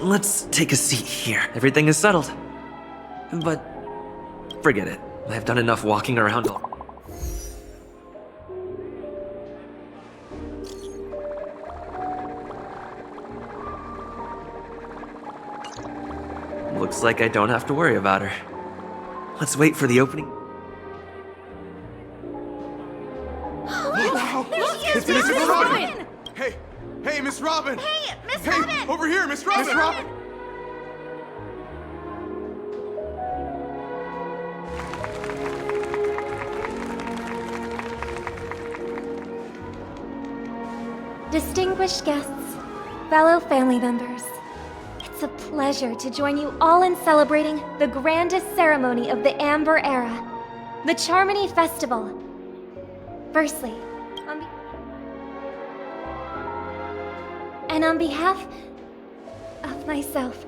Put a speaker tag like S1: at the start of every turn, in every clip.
S1: Let's take a seat here. Everything is settled. But forget it. I've done enough walking around all... Looks like I don't have to worry about her. Let's wait for the opening.
S2: It's Miss Robin! Hey, Miss Robin!
S3: Hey, Miss Robin!
S2: Over here, Miss Robin!
S3: Miss Robin!
S4: Distinguished guests, fellow family members, it's a pleasure to join you all in celebrating the grandest ceremony of the Amber Era, the Charmony Festival. Firstly, on behalf of myself,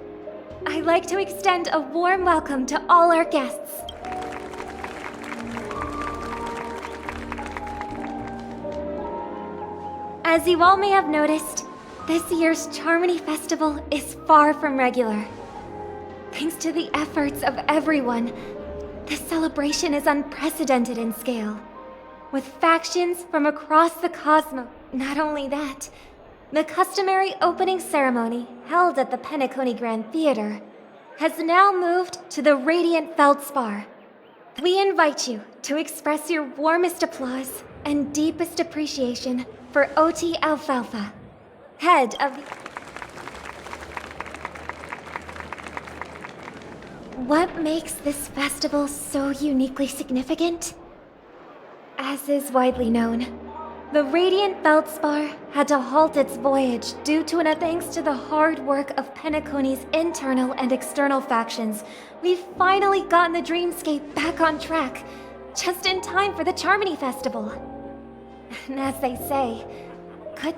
S4: I'd like to extend a warm welcome to all our guests. As you all may have noticed, this year's Charmony Festival is far from regular. Thanks to the efforts of everyone, this celebration is unprecedented in scale, with factions from across the cosmos. Not only that, the customary opening ceremony held at the Peniconia Grand Theater has now moved to the Radiant Feldspar. We invite you to express your warmest applause and deepest appreciation for Oti Alfalfa, head of the... What makes this festival so uniquely significant? As is widely known, the Radiant Feldspar had to halt its voyage due to thanks to the hard work of Penaconia's internal and external factions. We've finally gotten the dreamscape back on track, just in time for the Charmony Festival. And as they say, good...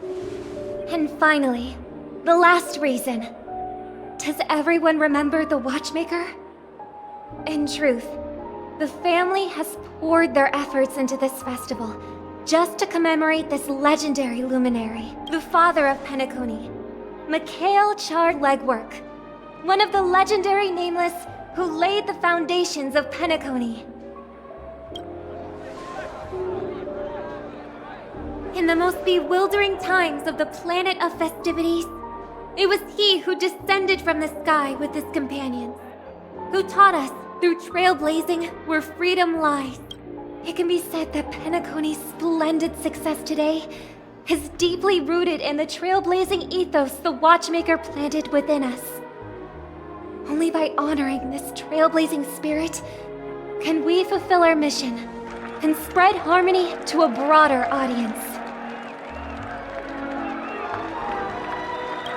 S4: And finally, the last reason. Does everyone remember the Watchmaker? In truth, the family has poured their efforts into this festival, just to commemorate this legendary luminary, the father of Peniconia, Mikhail Char-Legwork, one of the legendary Nameless who laid the foundations of Peniconia. In the most bewildering times of the planet of festivities, it was he who descended from the sky with his companions, who taught us through trailblazing where freedom lies. It can be said that Penaconia's splendid success today is deeply rooted in the trailblazing ethos the Watchmaker planted within us. Only by honoring this trailblazing spirit can we fulfill our mission and spread harmony to a broader audience.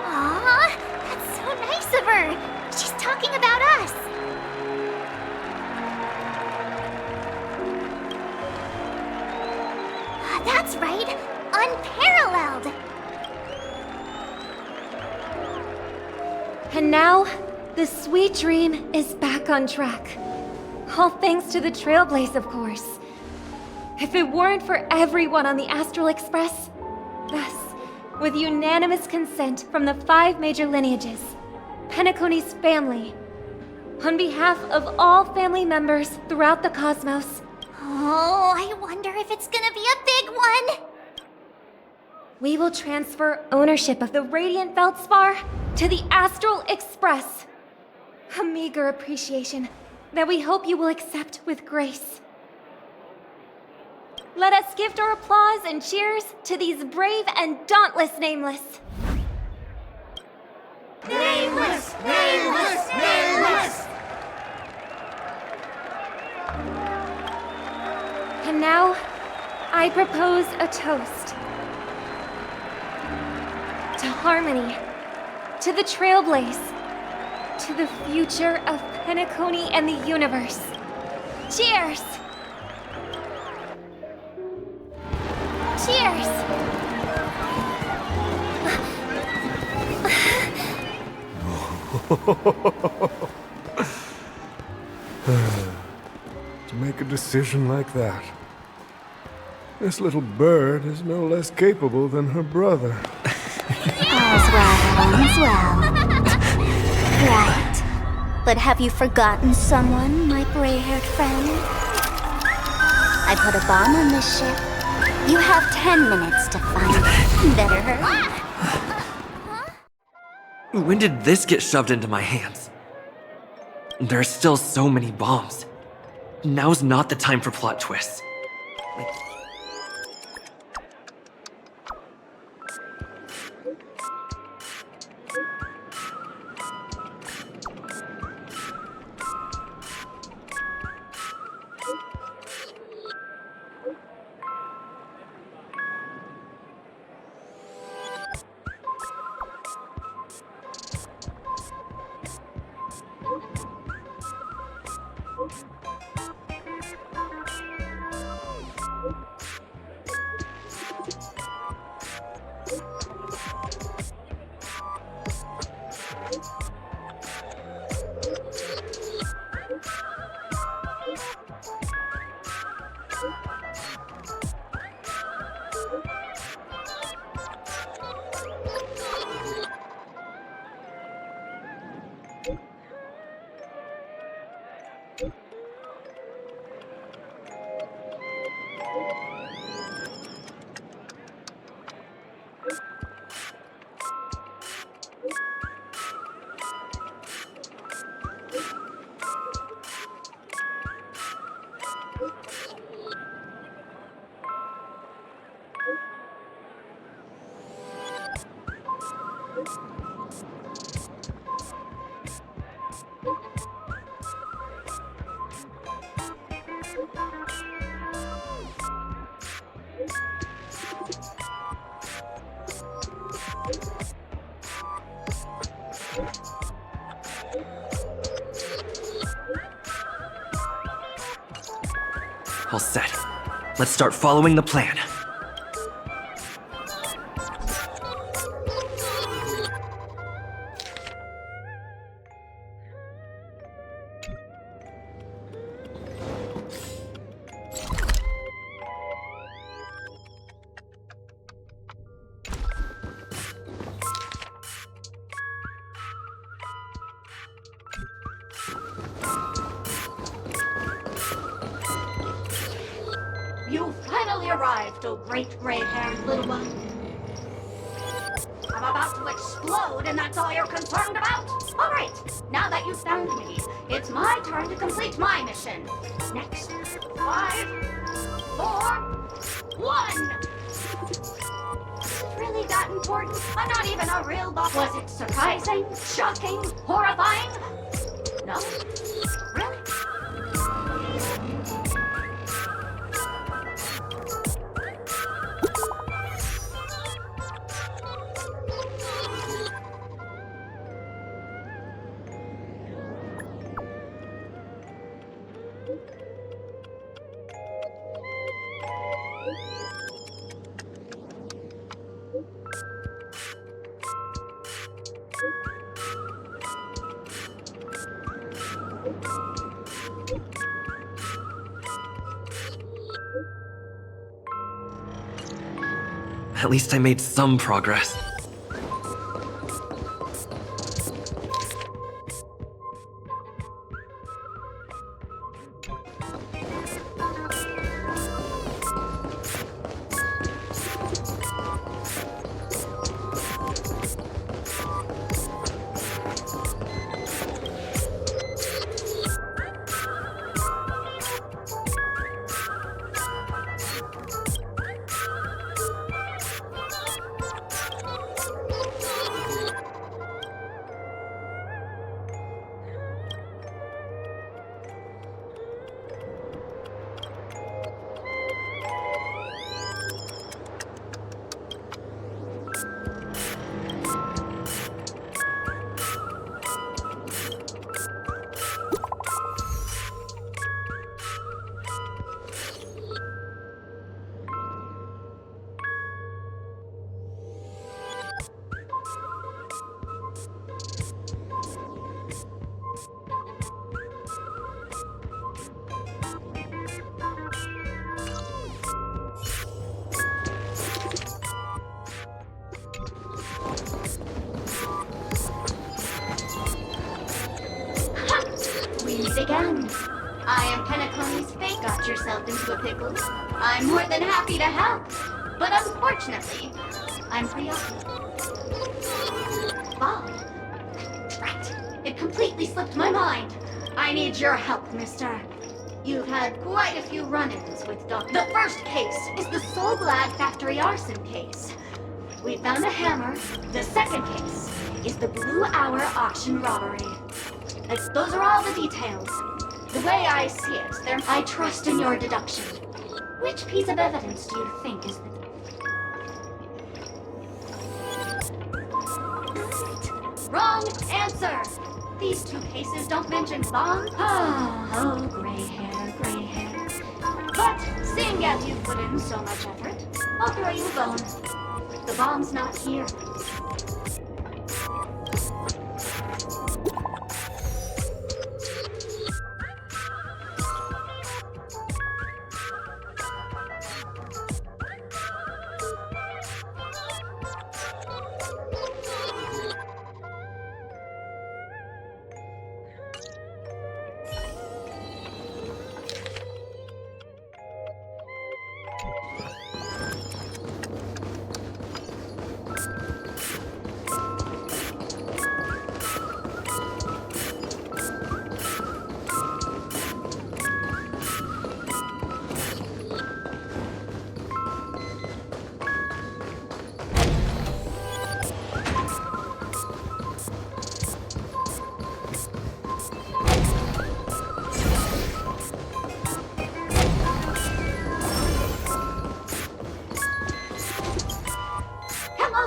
S3: Aww, that's so nice of her. She's talking about us. That's right, unparalleled.
S4: And now, the sweet dream is back on track. All thanks to the Trailblaze, of course. If it weren't for everyone on the Astral Express, thus, with unanimous consent from the 5 major lineages, Penaconia's family, on behalf of all family members throughout the cosmos,
S3: Oh, I wonder if it's gonna be a big one.
S4: we will transfer ownership of the Radiant Feldspar to the Astral Express. A meager appreciation that we hope you will accept with grace. Let us gift our applause and cheers to these brave and dauntless Nameless.
S2: Nameless! Nameless! Nameless!
S4: And now, I propose a toast. To harmony, to the Trailblaze, to the future of Peniconia and the universe. Cheers! Cheers!
S5: To make a decision like that.
S2: This little bird is no less capable than her brother.
S3: All's well, all's well. Right. But have you forgotten someone, my gray-haired friend? I put a bomb on this ship. You have 10 minutes to find better her.
S1: When did this get shoved into my hands? There are still so many bombs. Now's not the time for plot twists. All set. Let's start following the plan.
S5: You finally arrived, oh great gray-haired little one. I'm about to explode, and that's all you're concerned about? All right, now that you've found me, it's my turn to complete my mission. Next, 5, 4, 1. Is it really that important? I'm not even a real boss. Was it surprising, shocking, horrifying? No? Really?
S1: At least I made some progress.
S5: yourself into a pickle, I'm more than happy to help. But unfortunately, I'm preoccupied. Bob. Drat. It completely slipped my mind. I need your help, mister. You've had quite a few run-ins with Doc. The first case is the Soul Glad Factory arson case. We found a hammer. The second case is the Blue Hour auction robbery. Those are all the details. The way I see it, I trust in your deduction. Which piece of evidence do you think is the... Wrong answer! These two cases don't mention bomb. Oh, gray hair, gray hair. But seeing as you've put in so much effort, I'll throw you a bone. The bomb's not here.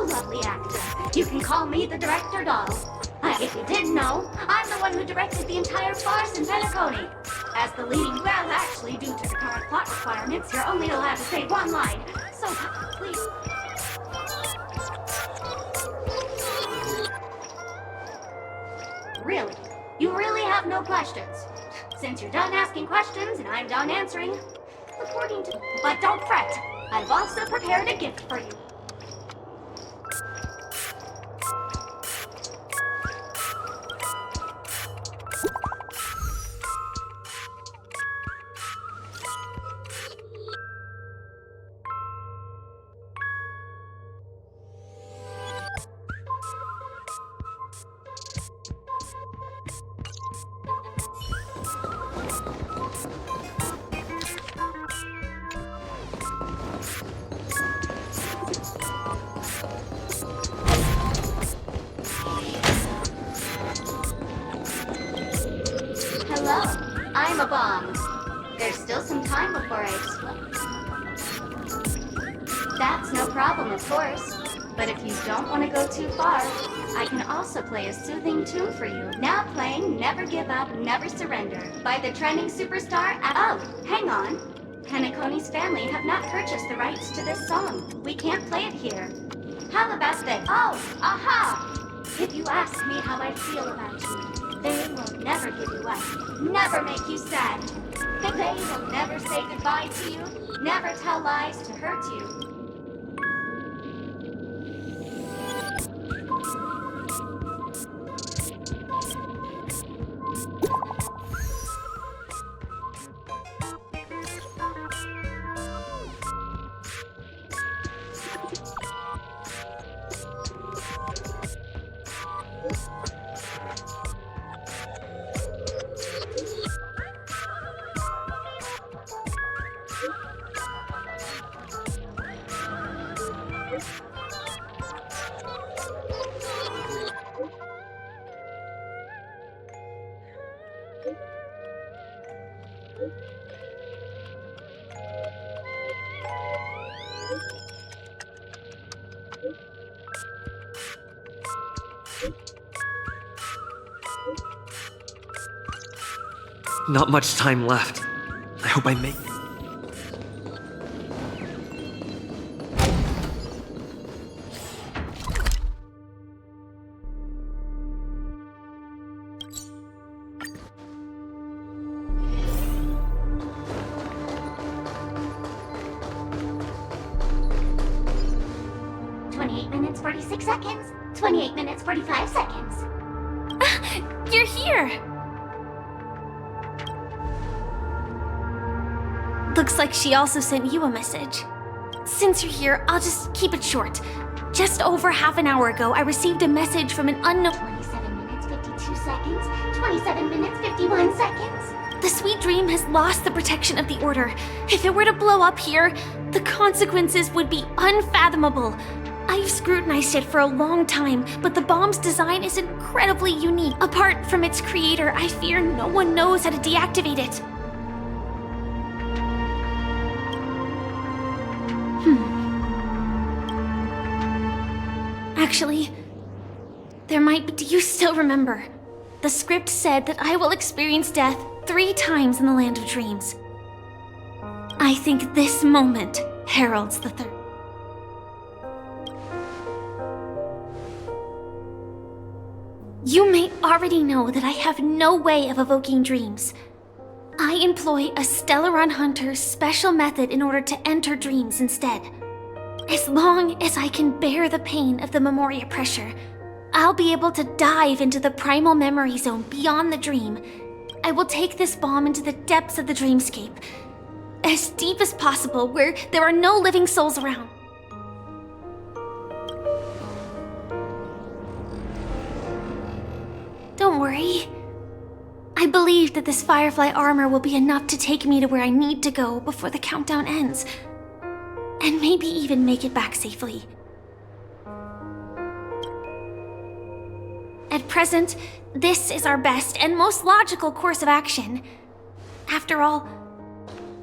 S5: Lovely actor. You can call me the director doll. If you didn't know, I'm the one who directed the entire farce in Peniconia. As the leading, well, actually, due to the current plot requirements, you're only allowed to say one line. So, please. Really? You really have no questions? Since you're done asking questions and I'm done answering, according to... But don't fret. I've also prepared a gift for you. Hello, I'm a bomb. There's still some time before I explode. That's no problem, of course. But if you don't want to go too far, I can also play a soothing tune for you. Now playing Never Give Up, Never Surrender by the trending superstar... Oh, hang on. Penaconia's family have not purchased the rights to this song. We can't play it here. How about this? Oh, aha! If you ask me how I feel about you, they will never give you up, never make you sad. They will never say goodbye to you, never tell lies to hurt you.
S1: Not much time left. I hope I make...
S5: Minutes, 46 seconds. 28 minutes, 45 seconds.
S4: You're here! Looks like she also sent you a message. Since you're here, I'll just keep it short. Just over half an hour ago, I received a message from an unknown—
S3: 27 minutes, 52 seconds. 27 minutes, 51 seconds.
S4: The sweet dream has lost the protection of the Order. If it were to blow up here, the consequences would be unfathomable. I've scrutinized it for a long time, but the bomb's design is incredibly unique. Apart from its creator, I fear no one knows how to deactivate it. Actually, there might be— Do you still remember? The script said that I will experience death 3 times in the Land of Dreams. I think this moment heralds the third. You may already know that I have no way of evoking dreams. I employ a Stellaron Hunter's special method in order to enter dreams instead. As long as I can bear the pain of the Memoria pressure, I'll be able to dive into the primal memory zone beyond the dream. I will take this bomb into the depths of the dreamscape, as deep as possible, where there are no living souls around. Don't worry. I believe that this Firefly armor will be enough to take me to where I need to go before the countdown ends. And maybe even make it back safely. At present, this is our best and most logical course of action. After all,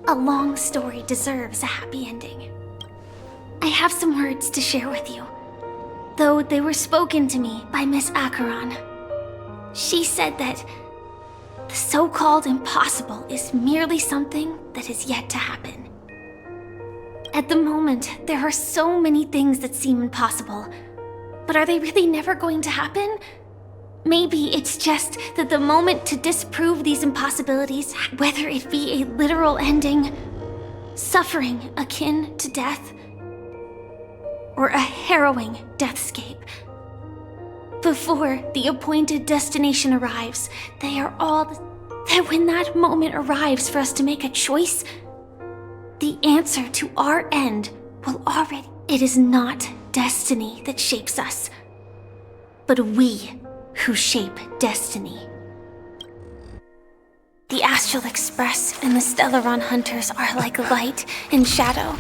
S4: a long story deserves a happy ending. I have some words to share with you, though they were spoken to me by Miss Acheron. She said that the so-called impossible is merely something that is yet to happen. At the moment, there are so many things that seem impossible, but are they really never going to happen? Maybe it's just that the moment to disprove these impossibilities, whether it be a literal ending, suffering akin to death, or a harrowing deathscape, before the appointed destination arrives, they are all that when that moment arrives for us to make a choice, the answer to our end will already— It is not destiny that shapes us, but we who shape destiny. The Astral Express and the Stellaron Hunters are like light and shadow.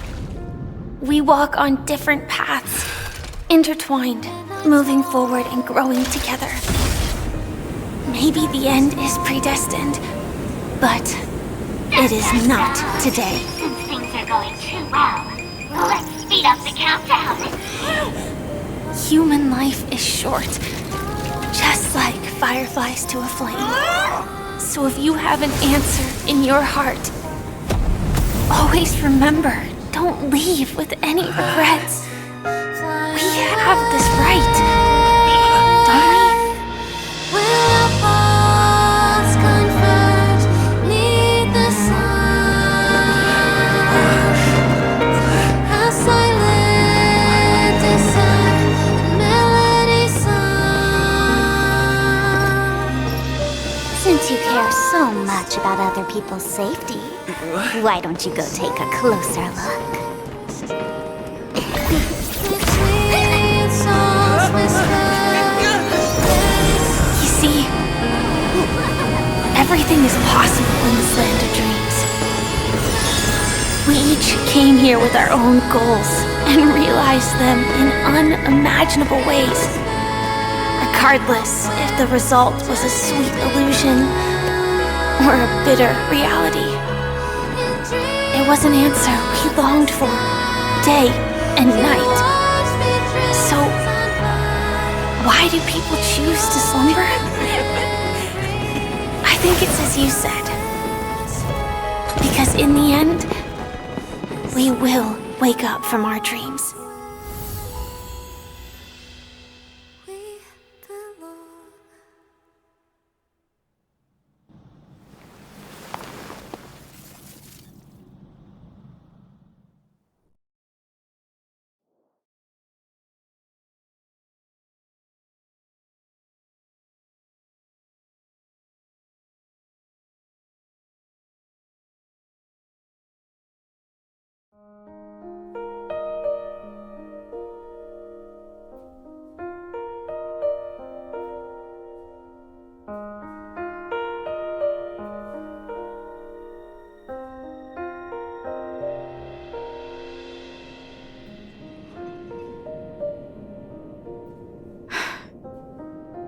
S4: We walk on different paths, intertwined, moving forward and growing together. Maybe the end is predestined, but it is not today.
S3: Since things are going too well, let's speed up the countdown.
S4: Human life is short, just like fireflies to a flame. So if you have an answer in your heart, always remember, don't leave with any regrets. We have this right, don't we?
S3: Since you care so much about other people's safety, why don't you go take a closer look?
S4: You see, everything is possible in this land of dreams. We each came here with our own goals and realized them in unimaginable ways. Regardless if the result was a sweet illusion or a bitter reality. It was an answer we longed for, day and night. So, why do people choose to slumber? I think it's as you said. Because in the end, we will wake up from our dreams.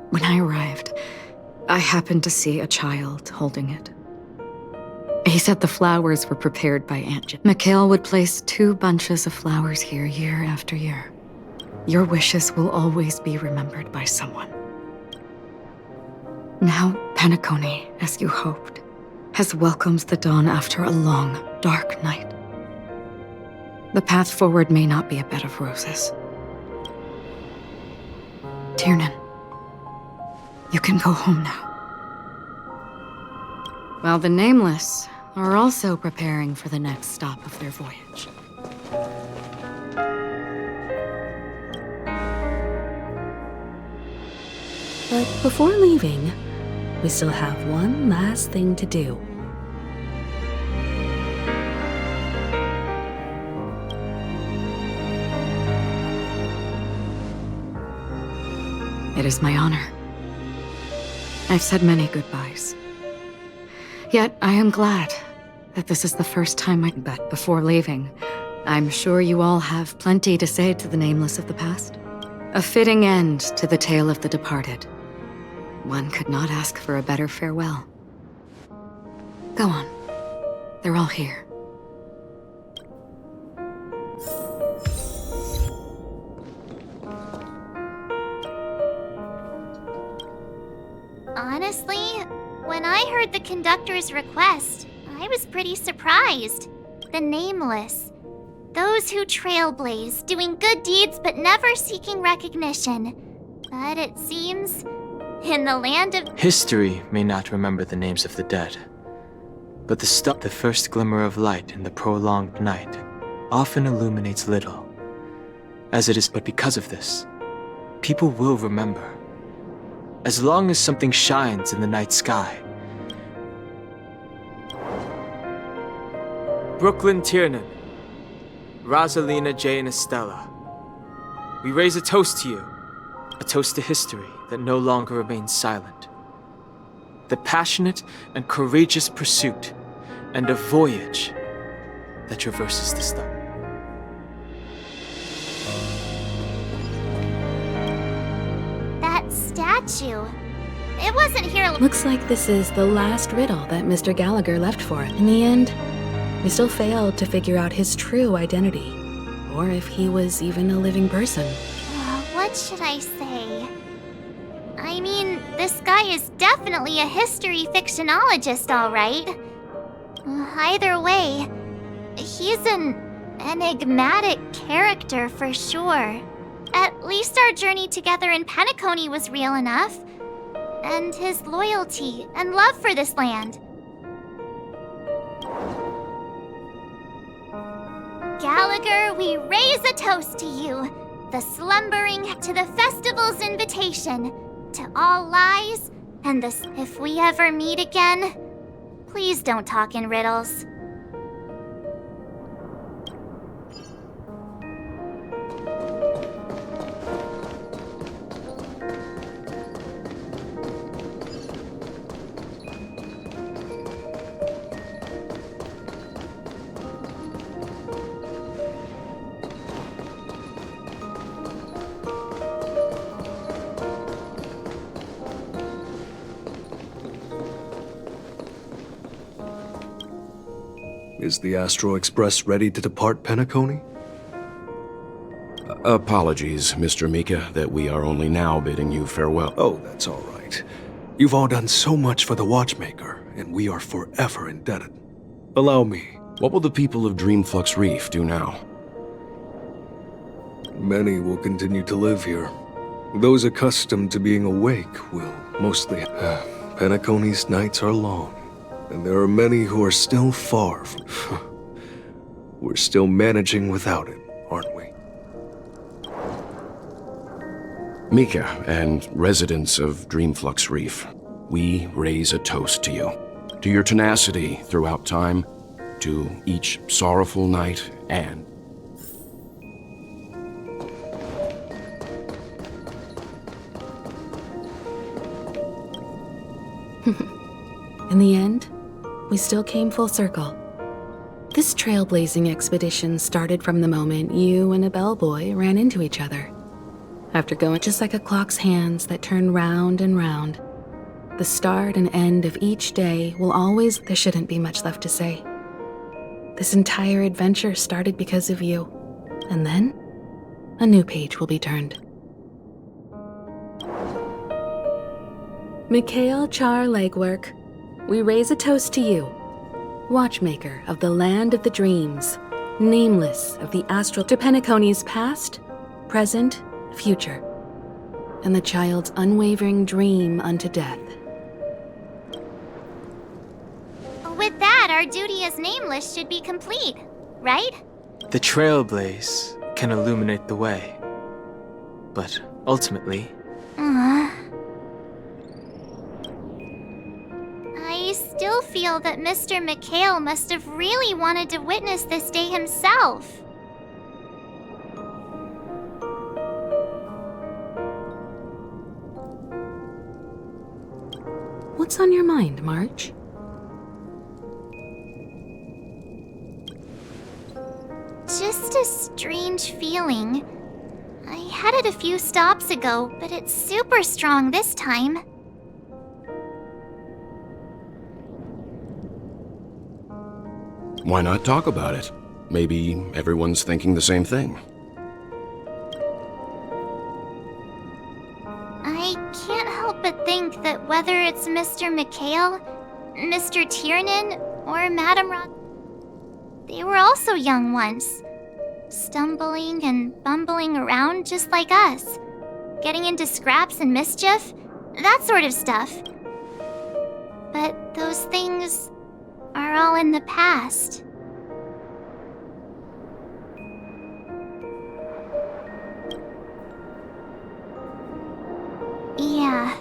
S6: When I arrived, I happened to see a child holding it. He said the flowers were prepared by Aunt Jen. Mikhail would place 2 bunches of flowers here year after year. Your wishes will always be remembered by someone. Now, Peniconia, as you hoped, has welcomed the dawn after a long, dark night. The path forward may not be a bed of roses. Tiernan, you can go home now. While the Nameless are also preparing for the next stop of their voyage.
S7: But before leaving, we still have one last thing to do.
S6: It is my honor. I've said many goodbyes. Yet I am glad that this is the first time I bet before leaving. I'm sure you all have plenty to say to the Nameless of the past. A fitting end to the tale of the departed. One could not ask for a better farewell. Go on. They're all here.
S3: Honestly, when I heard the conductor's request, I was pretty surprised. The Nameless. Those who trailblaze, doing good deeds but never seeking recognition. But it seems, in the land of...
S8: History may not remember the names of the dead, but the first glimmer of light in the prolonged night often illuminates little. As it is, but because of this, people will remember. As long as something shines in the night sky. Brooklyn Tiernan, Rosalina J. and Estella, we raise a toast to you, a toast to history that no longer remains silent. The passionate and courageous pursuit, and a voyage that traverses the steppe.
S3: That statue. It wasn't here...
S7: Looks like this is the last riddle that Mr. Gallagher left for it. In the end, we still failed to figure out his true identity, or if he was even a living person.
S3: What should I say? I mean, this guy is definitely a history fictionologist, all right. Either way, he's an enigmatic character for sure. At least our journey together in Peniconia was real enough. And his loyalty and love for this land. Gallagher, we raise a toast to you. The slumbering to the festival's invitation. To all lies and this. If we ever meet again, please don't talk in riddles.
S9: Is the Astro Express ready to depart Peniconia?
S10: Apologies, Mr. Mika, that we are only now bidding you farewell.
S9: Oh, that's all right. You've all done so much for the Watchmaker, and we are forever indebted. Allow me.
S10: What will the people of Dreamflux Reef do now?
S9: Many will continue to live here. Those accustomed to being awake will mostly... Peniconia's nights are long. And there are many who are still far from... We're still managing without it, aren't we?
S10: Mika and residents of Dreamflux Reef, we raise a toast to you. To your tenacity throughout time, to each sorrowful night, and...
S7: In the end, we still came full circle. This trailblazing expedition started from the moment you and a bellboy ran into each other. After going just like a clock's hands that turn round and round, the start and end of each day will always... There shouldn't be much left to say. This entire adventure started because of you. And then, a new page will be turned. Mikhail Char Legwork, we raise a toast to you, watchmaker of the land of the dreams, nameless of the astral, to Penaconia's past, present, future, and the child's unwavering dream unto death.
S3: With that, our duty as nameless should be complete, right?
S8: The trailblaze can illuminate the way. But ultimately...
S3: I still feel that Mr. Mikhail must have really wanted to witness this day himself.
S7: What's on your mind, March?
S3: Just a strange feeling. I had it a few stops ago, but it's super strong this time.
S10: Why not talk about it? Maybe everyone's thinking the same thing.
S3: I can't help but think that whether it's Mr. Mikhail, Mr. Tiernan, or Madame Rod, they were also young once, stumbling and bumbling around just like us, getting into scraps and mischief, that sort of stuff. But those things are all in the past. Yeah,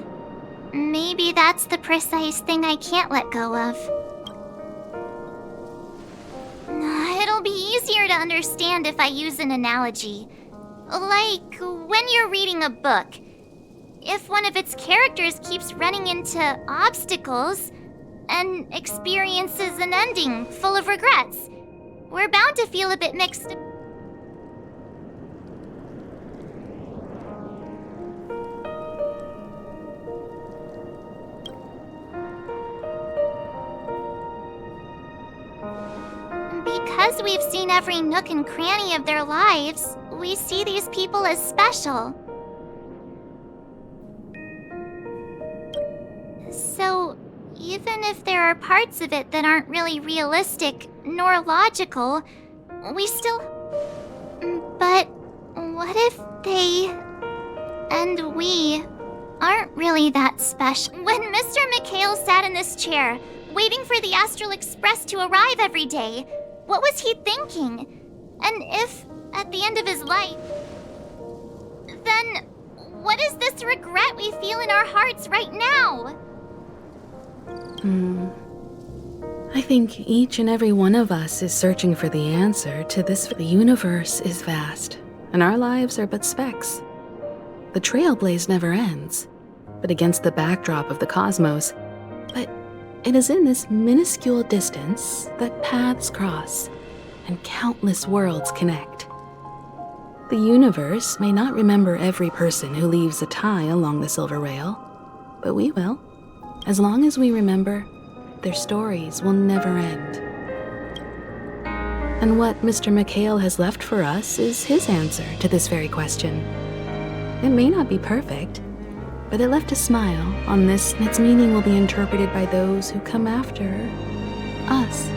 S3: maybe that's the precise thing I can't let go of. It'll be easier to understand if I use an analogy. Like when you're reading a book. If one of its characters keeps running into obstacles and experiences an ending full of regrets, we're bound to feel a bit mixed. Because we've seen every nook and cranny of their lives, we see these people as special. So, even if there are parts of it that aren't really realistic nor logical, we still... But what if they... and we aren't really that special? When Mr. Mikhail sat in this chair, waiting for the Astral Express to arrive every day, what was he thinking? And if, at the end of his life, then what is this regret we feel in our hearts right now?
S7: I think each and every one of us is searching for the answer to this. The universe is vast, and our lives are but specks. The trailblaze never ends, but against the backdrop of the cosmos. But it is in this minuscule distance that paths cross and countless worlds connect. The universe may not remember every person who leaves a tie along the silver rail, but we will. As long as we remember, their stories will never end. And what Mr. Mikhail has left for us is his answer to this very question. It may not be perfect, but it left a smile on this, and its meaning will be interpreted by those who come after us.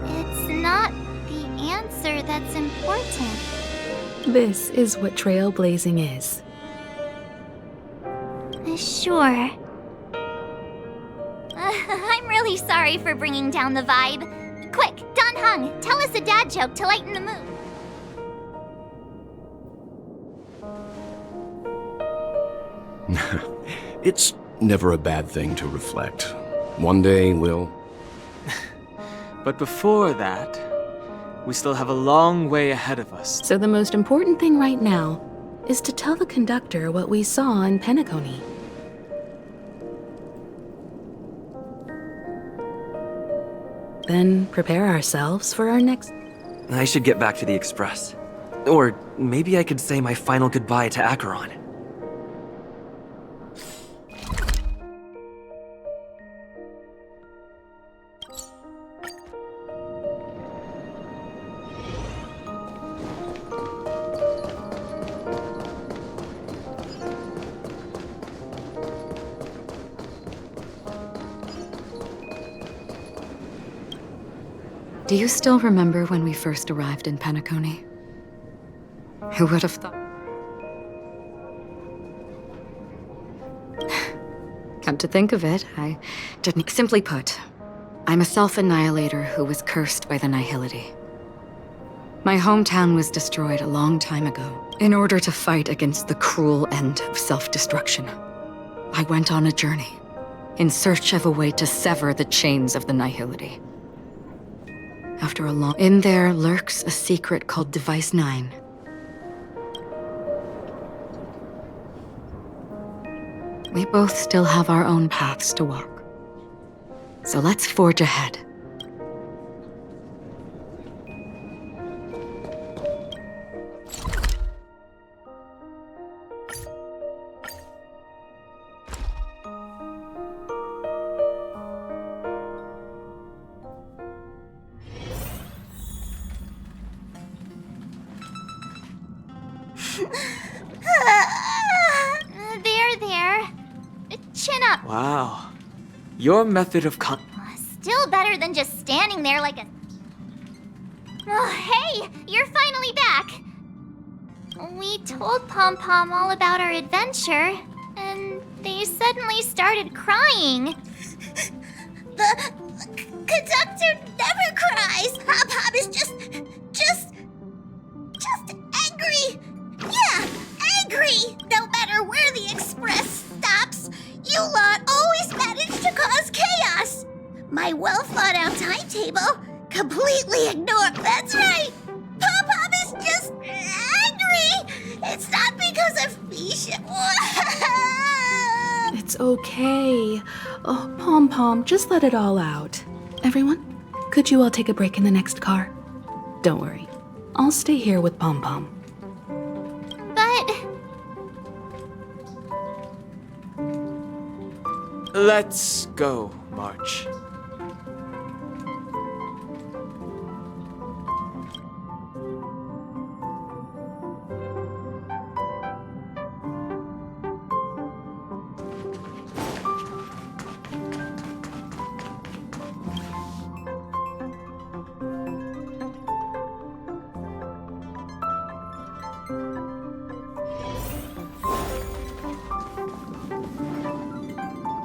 S3: It's not the answer that's important.
S7: This is what trailblazing is.
S3: Sure. I'm really sorry for bringing down the vibe. Quick, Don Hung, tell us a dad joke to lighten the mood.
S10: It's never a bad thing to reflect. One day we'll...
S8: But before that, we still have a long way ahead of us.
S7: So the most important thing right now is to tell the conductor what we saw in Peniconia. Then prepare ourselves for our next...
S1: I should get back to the Express. Or maybe I could say my final goodbye to Acheron.
S6: Do you still remember when we first arrived in Peniconia? Who would have thought? Come to think of it, I didn't. Simply put, I'm a self-annihilator who was cursed by the Nihility. My hometown was destroyed a long time ago in order to fight against the cruel end of self-destruction. I went on a journey in search of a way to sever the chains of the Nihility. After a long... In there lurks a secret called Device 9. We both still have our own paths to walk. So let's forge ahead.
S3: There. Chin up.
S8: Wow. Your method of
S3: Still better than just standing there like a... Oh, hey! You're finally back! We told Pom Pom all about our adventure, and they suddenly started crying. The conductor never cries! Pom Pom is just angry! Yeah, angry! No matter where the express stops, you lot always manage to cause chaos! My well-thought-out timetable completely ignored. That's right! Pom-Pom is just angry! It's not because of me.
S7: It's okay. Oh, Pom-Pom, just let it all out. Everyone, could you all take a break in the next car? Don't worry. I'll stay here with Pom-Pom.
S3: But...
S8: Let's go, March.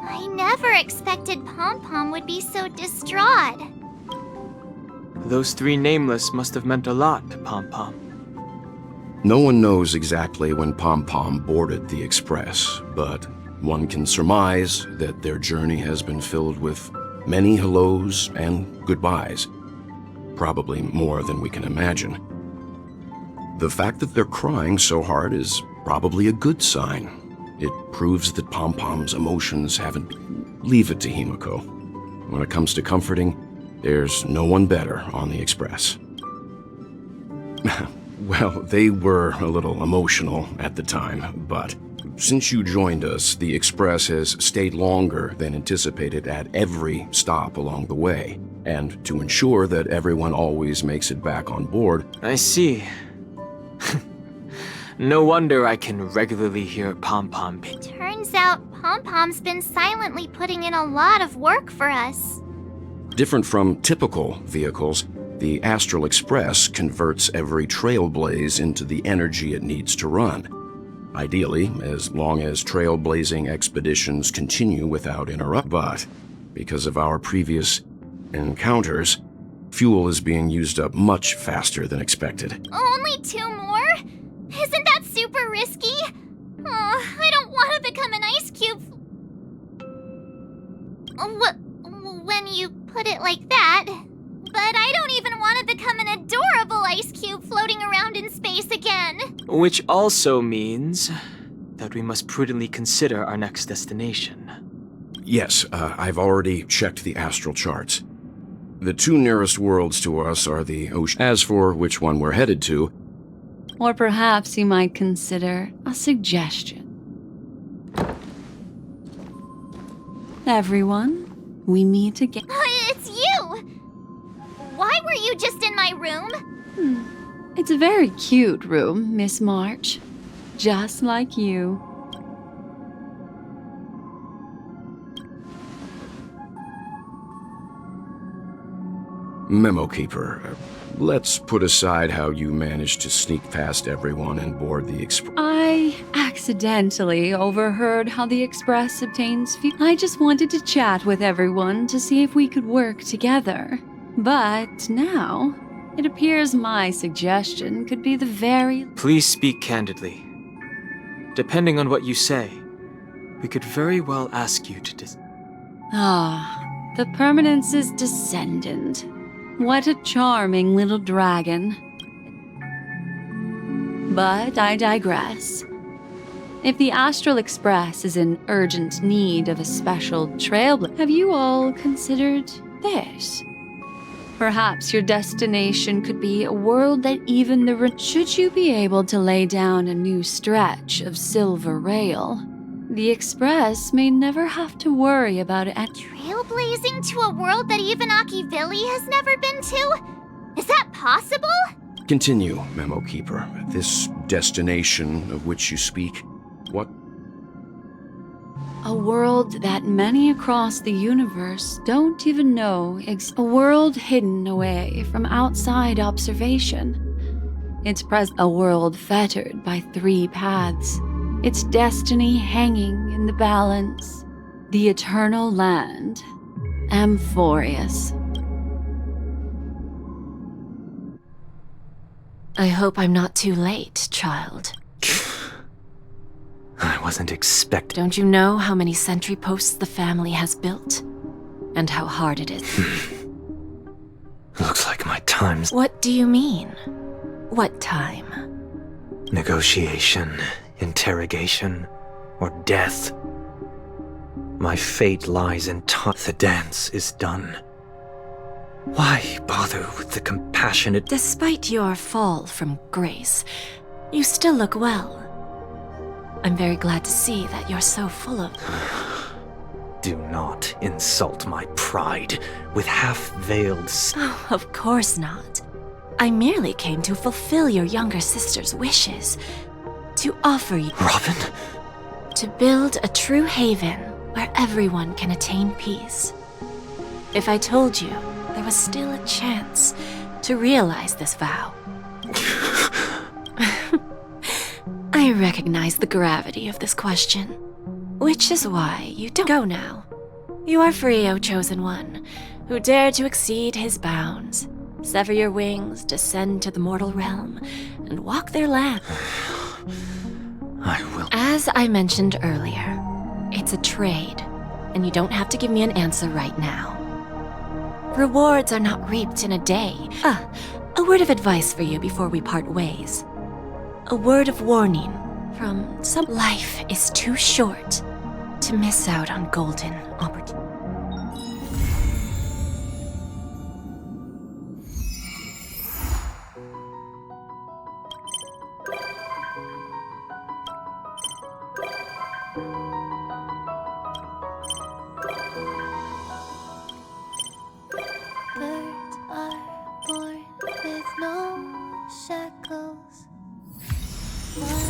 S3: I never expected Pom Pom would be so distraught.
S8: Those three nameless must have meant a lot to Pom Pom.
S10: No one knows exactly when Pom Pom boarded the Express, but one can surmise that their journey has been filled with many hellos and goodbyes. Probably more than we can imagine. The fact that they're crying so hard is probably a good sign. It proves that Pom Pom's emotions haven't... Leave it to Himiko. When it comes to comforting, there's no one better on the Express. Well, they were a little emotional at the time, but since you joined us, the Express has stayed longer than anticipated at every stop along the way. And to ensure that everyone always makes it back on board...
S8: I see. No wonder I can regularly hear Pom Pom.
S3: Turns out Pom Pom's been silently putting in a lot of work for us.
S10: Different from typical vehicles, the Astral Express converts every trailblaze into the energy it needs to run. Ideally, as long as trailblazing expeditions continue without interruption. But because of our previous encounters, fuel is being used up much faster than expected.
S3: Only 2 more? Isn't that super risky? Oh, I don't want to become an ice cube. When you put it like that. But I don't even want to become an adorable ice cube floating around in space again.
S8: Which also means that we must prudently consider our next destination.
S10: Yes, I've already checked the astral charts. The 2 nearest worlds to us are the ocean. As for which one we're headed to,
S6: Or perhaps you might consider a suggestion. Everyone, we meet again.
S3: It's you! Why were you just in my room?
S6: It's a very cute room, Miss March. Just like you.
S10: Memo Keeper, let's put aside how you managed to sneak past everyone and board the express.
S6: I accidentally overheard how the Express obtains fuel. I just wanted to chat with everyone to see if we could work together. But now, it appears my suggestion could be the very...
S8: Please speak candidly. Depending on what you say, we could very well ask you to
S6: the Permanence's descendant. What a charming little dragon. But I digress. If the Astral Express is in urgent need of a special trailblazer, have you all considered this? Perhaps your destination could be a world that even should you be able to lay down a new stretch of silver rail, the Express may never have to worry about it.
S3: Trailblazing to a world that even Akivili has never been to? Is that possible?
S10: Continue, Memo Keeper. This destination of which you speak, what?
S6: A world that many across the universe don't even know a world hidden away from outside observation. Its a world fettered by 3 paths. Its destiny hanging in the balance. The eternal land. Amphorius.
S11: I hope I'm not too late, child.
S1: I wasn't expecting...
S11: Don't you know how many sentry posts the family has built? And how hard it is?
S1: Looks like my time's...
S11: What do you mean? What time?
S1: Negotiation, interrogation, or death. My fate lies in time. The dance is done. Why bother with the compassionate...
S11: Despite your fall from grace, you still look well. I'm very glad to see that you're so full of...
S1: Do not insult my pride with half-veiled...
S11: Oh, of course not. I merely came to fulfill your younger sister's wishes. To offer you...
S1: Robin?
S11: To build a true haven where everyone can attain peace. If I told you there was still a chance to realize this vow... I recognize the gravity of this question, which is why you don't go now. You are free, O Chosen One, who dare to exceed his bounds, sever your wings, descend to the mortal realm, and walk their land.
S1: I will.
S11: As I mentioned earlier, it's a trade, and you don't have to give me an answer right now. Rewards are not reaped in a day. A word of advice for you before we part ways. A word of warning from some... Life is too short to miss out on golden opportunities.
S3: Birds are born with no shackles. One